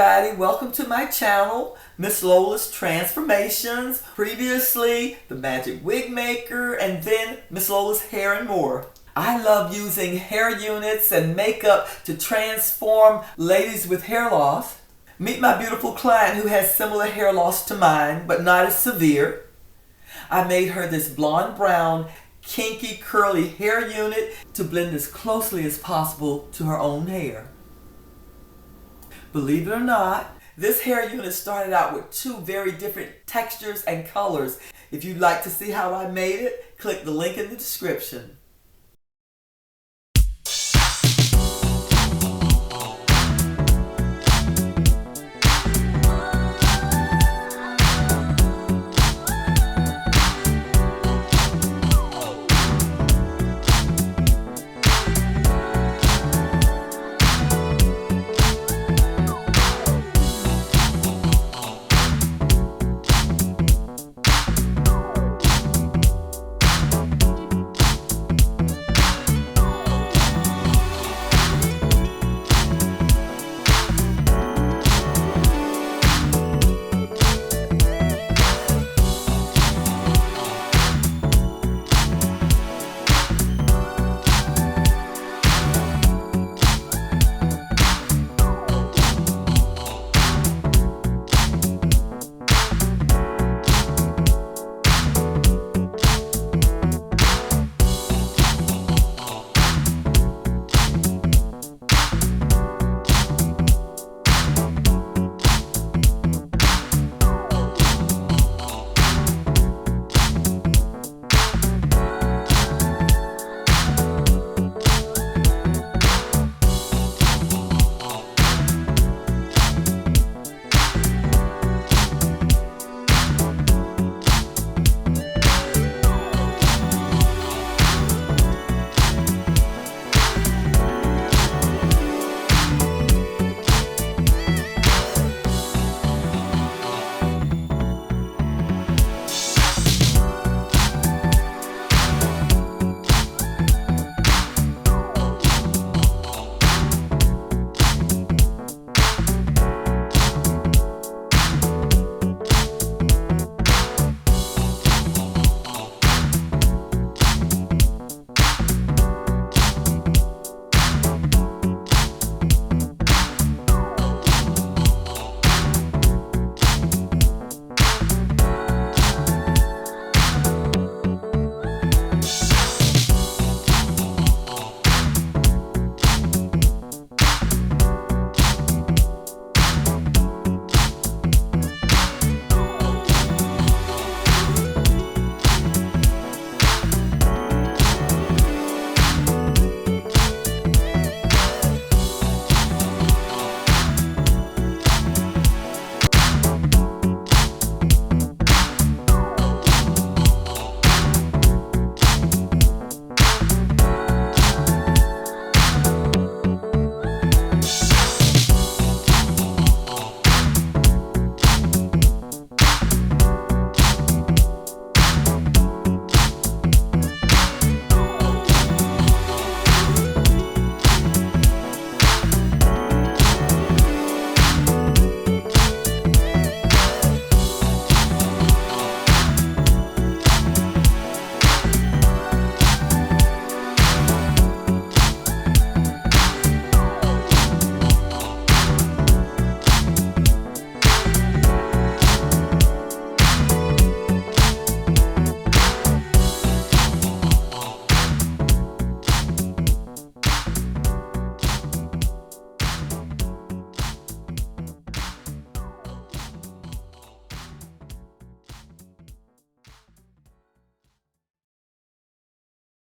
everybody, welcome to my channel, Miss Lola's Transformations. Previously, the Magic Wig Maker, and then Miss Lola's Hair and More. I love using hair units and makeup to transform ladies with hair loss. Meet my beautiful client who has similar hair loss to mine, but not as severe. I made her this blonde brown, kinky, curly hair unit to blend as closely as possible to her own hair. Believe it or not, this hair unit started out with two very different textures and colors. If you'd like to see how I made it, click the link in the description.